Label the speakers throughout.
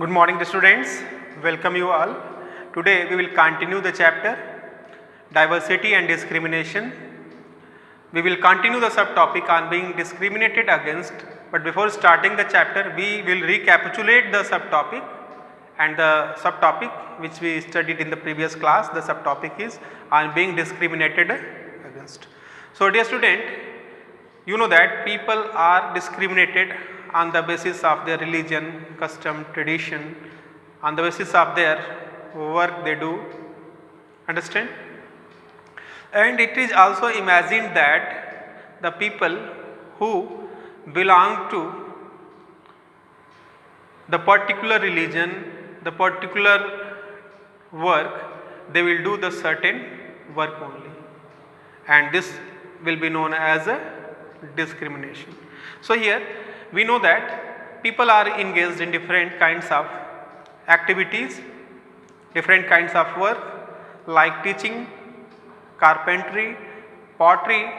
Speaker 1: Good morning to students, welcome you all. Today we will continue the chapter diversity and discrimination. We will continue the subtopic on being discriminated against, but before starting the chapter we will recapitulate the subtopic and the subtopic which we studied in the previous class. The subtopic is on being discriminated against. So dear student, you know that people are discriminated on the basis of their religion, custom, tradition, on the basis of their work they do, understand? And it is also imagined that the people who belong to the particular religion, the particular work, they will do the certain work only, and this will be known as a discrimination. So here we know that people are engaged in different kinds of activities, different kinds of work like teaching, carpentry, pottery,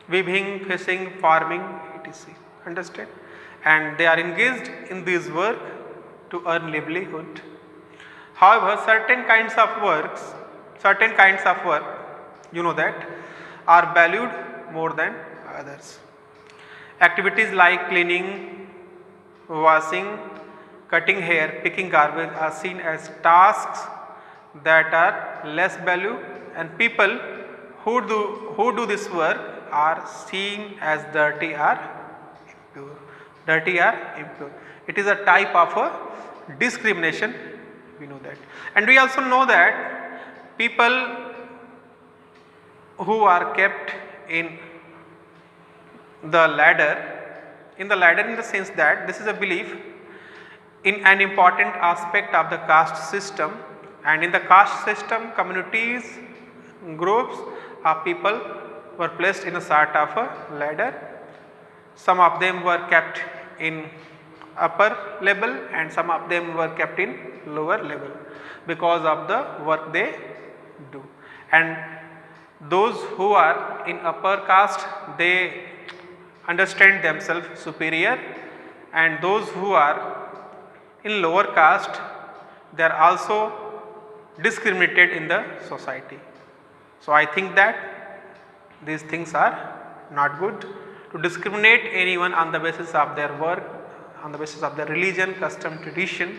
Speaker 1: weaving, fishing, farming, etc. Understand? And they are engaged in this work to earn livelihood. However, certain kinds of work, you know that, are valued more than others. Activities like cleaning, washing, cutting hair, picking garbage are seen as tasks that are less value, and people who do this work are seen as dirty or impure. It is a type of a discrimination, we know that. And we also know that people who are kept in the ladder in the sense that this is a belief in an important aspect of the caste system, and in the caste system communities, groups of people were placed in a sort of a ladder. Some of them were kept in upper level and some of them were kept in lower level because of the work they do. And those who are in upper caste, they understand themselves superior, and those who are in lower caste, they are also discriminated in the society. So I think that these things are not good. To discriminate anyone on the basis of their work, on the basis of their religion, custom, tradition.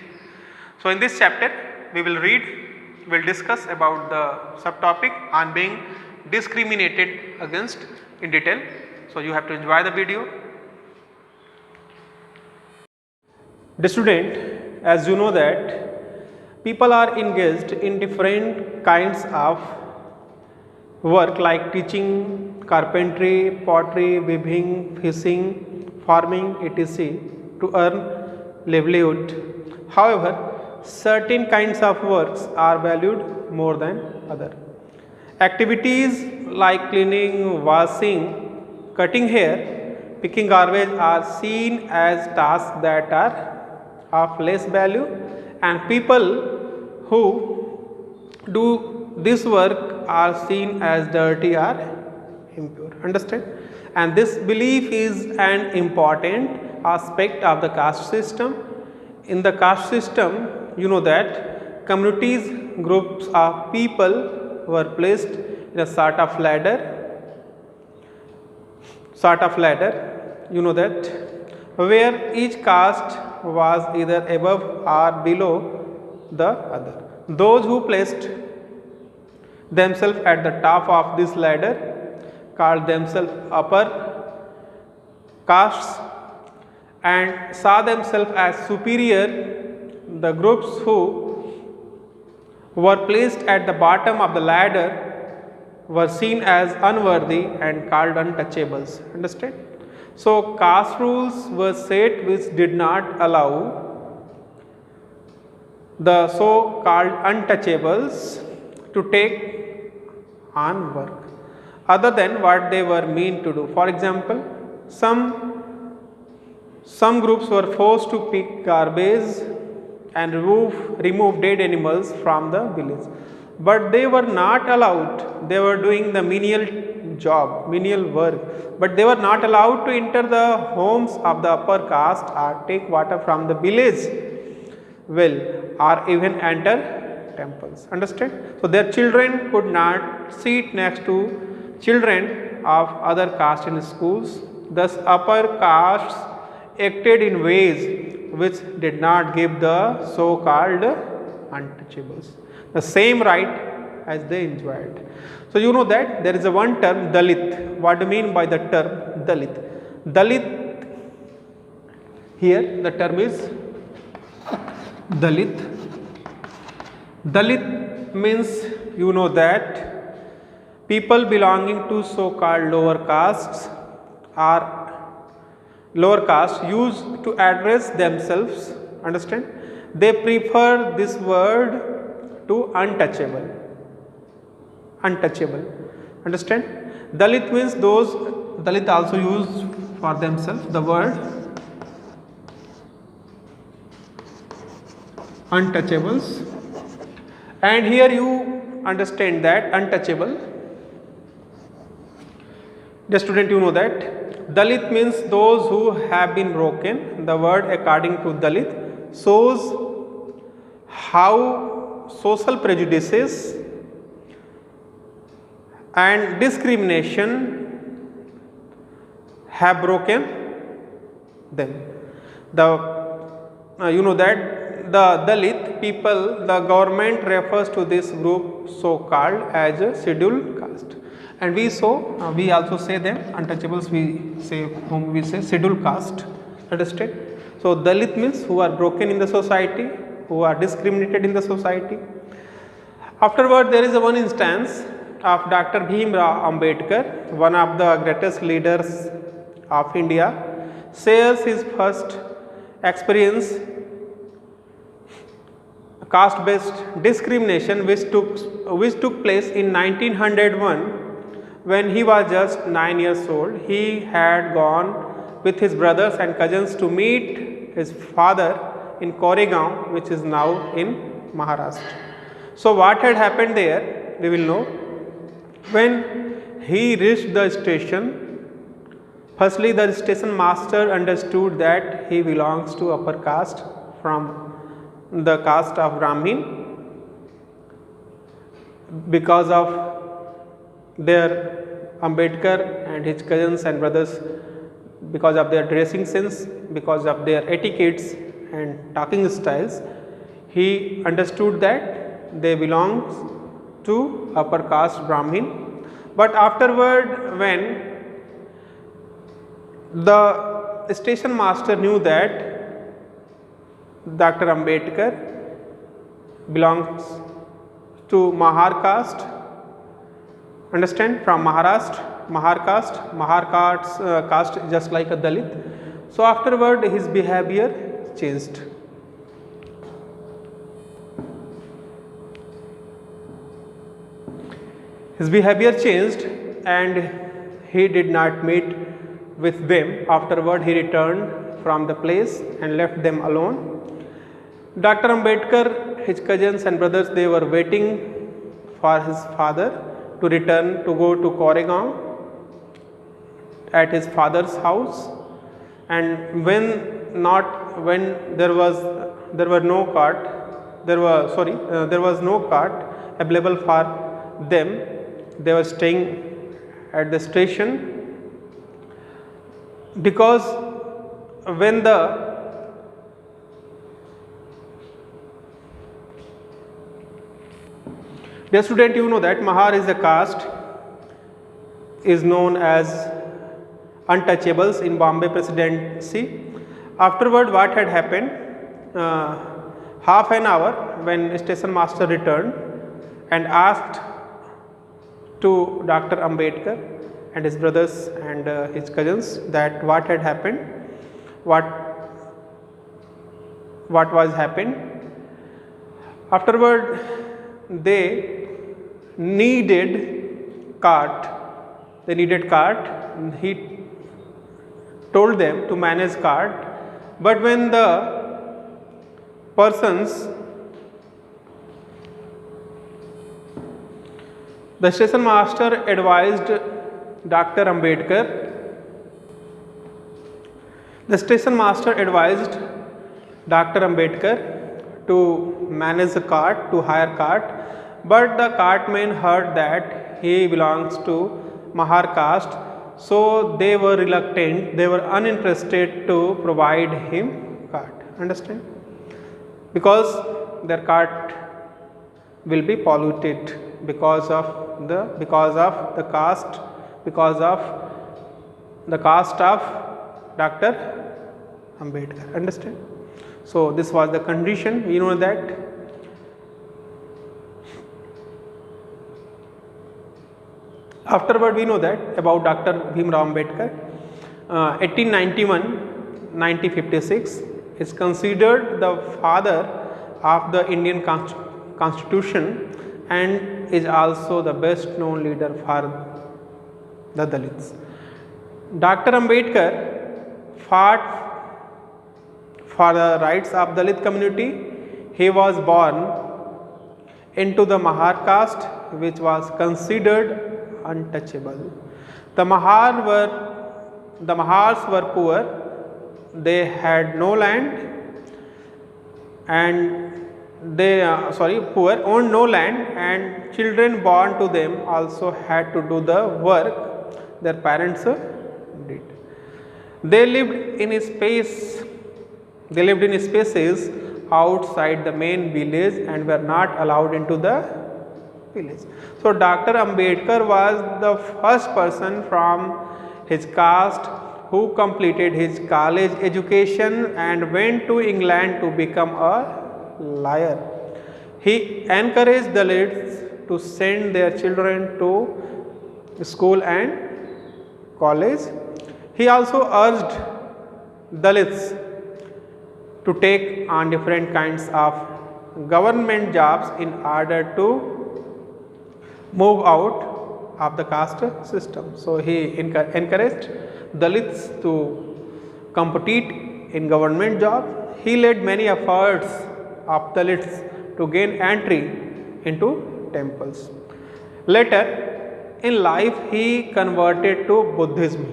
Speaker 1: So in this chapter we will discuss about the subtopic on being discriminated against in detail. So you have to enjoy the video. The student, as you know that people are engaged in different kinds of work like teaching, carpentry, pottery, weaving, fishing, farming, etc. to earn livelihood. However, certain kinds of works are valued more than other. Activities like cleaning, washing, cutting hair, picking garbage are seen as tasks that are of less value, and people who do this work are seen as dirty or impure. Understand? And this belief is an important aspect of the caste system. In the caste system, you know that communities, groups of people were placed in a sort of ladder, you know that, where each caste was either above or below the other. Those who placed themselves at the top of this ladder called themselves upper castes and saw themselves as superior. The groups who were placed at the bottom of the ladder were seen as unworthy and called untouchables. Understand? So caste rules were set which did not allow the so called untouchables to take on work other than what they were meant to do. For example, some groups were forced to pick garbage and remove dead animals from the village, but they were not allowed. They were doing the menial work, but they were not allowed to enter the homes of the upper caste or take water from the village well or even enter temples. Understand? So their children could not sit next to children of other caste in schools. Thus upper castes acted in ways which did not give the so-called untouchables the same right as they enjoyed. So you know that there is a one term Dalit. What do you mean by the term Dalit? Dalit, here the term is Dalit. Dalit means, you know, that people belonging to so-called lower castes or lower caste used to address themselves. Understand? They prefer this word to untouchable. Untouchable. Understand? Dalit means those, Dalit also use for themselves the word untouchables, and here you understand that untouchable. The student, you know that Dalit means those who have been broken. The word according to Dalit shows how social prejudices and discrimination have broken them. You know that the Dalit people, the government refers to this group so called as a scheduled caste, and we also say them untouchables, we say whom we say scheduled caste. Understand? So Dalit means who are broken in the society, who are discriminated in the society. Afterward, there is one instance of Dr. Bhim Rao Ambedkar, one of the greatest leaders of India, shares his first experience caste based discrimination which took place in 1901 when he was just 9 years old. He had gone with his brothers and cousins to meet his father in Koregaon, which is now in Maharashtra. So what had happened there, we will know. When he reached the station, firstly the station master understood that he belongs to upper caste from the caste of Brahmin because of their Ambedkar and his cousins and brothers, because of their dressing sense, because of their etiquettes and talking styles. He understood that they belong to upper caste Brahmin. But afterward, when the station master knew that Dr. Ambedkar belongs to Mahar caste, understand, from Maharashtra, Mahar caste just like a Dalit. So afterward his behavior changed. His behavior changed and he did not meet with them. Afterward he returned from the place and left them alone. Dr. Ambedkar, his cousins and brothers, they were waiting for his father to return to go to Koregaon at his father's house, and when there was no cart available for them, they were staying at the station, because when the dear student, you know that Mahar is a caste is known as untouchables in Bombay Presidency. Afterward, what had happened? Half an hour when station master returned and asked to Dr. Ambedkar and his brothers and his cousins that what had happened, what was happened. Afterward, they needed cart. He told them to manage cart, but when the station master advised Dr. Ambedkar, to manage the cart, to hire cart, but the cartman heard that he belongs to Mahar caste, so they were reluctant, they were uninterested to provide him cart. Understand? Because their cart will be polluted because of the caste, because of the caste of Dr. Ambedkar. Understand? So this was the condition. We know that. Afterward, we know that about Dr. Bhimrao Ambedkar. 1891-1956 is considered the father of the Indian Constitution and is also the best known leader for the Dalits. Dr. Ambedkar fought for the rights of Dalit community. He was born into the Mahar caste, which was considered untouchable. The Mahars were poor, they had no land and poor, owned no land, and children born to them also had to do the work their parents did. They lived in spaces outside the main village and were not allowed into the village. So Dr. Ambedkar was the first person from his caste who completed his college education and went to England to become a lawyer. He encouraged Dalits to send their children to school and college. He also urged Dalits to take on different kinds of government jobs in order to move out of the caste system. So he encouraged Dalits to compete in government job. He led many efforts of Dalits to gain entry into temples. Later in life he converted to Buddhism.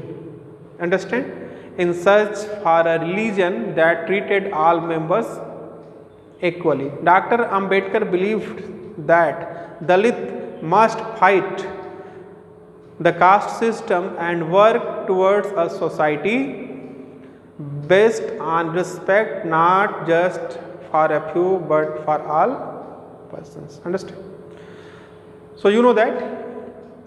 Speaker 1: Understand? In search for a religion that treated all members equally. Dr. Ambedkar believed that Dalit must fight the caste system and work towards a society based on respect, not just for a few but for all persons. Understand? So you know that.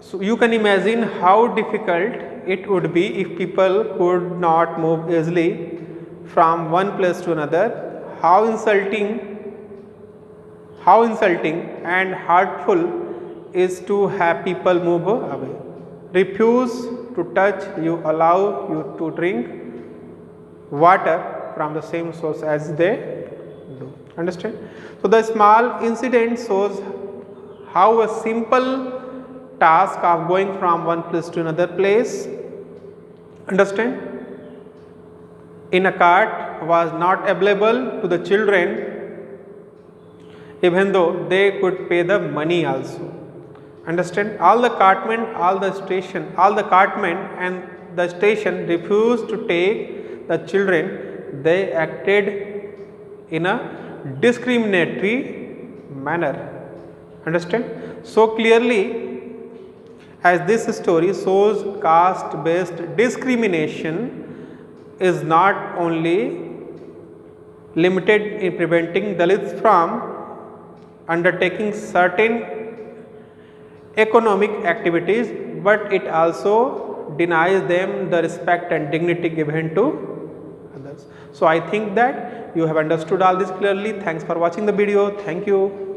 Speaker 1: So you can imagine how difficult it would be if people could not move easily from one place to another. How insulting and hurtful is to have people move away. Refuse to touch you, allow you to drink water from the same source as they do. Understand? So the small incident shows how a simple task of going from one place to another place, understand, in a cart was not available to the children even though they could pay the money also. Understand? All the cartmen and the station refused to take the children. They acted in a discriminatory manner. Understand? So clearly, as this story shows, caste based discrimination is not only limited in preventing Dalits from undertaking certain economic activities, but it also denies them the respect and dignity given to others. So I think that you have understood all this clearly. Thanks for watching the video. Thank you.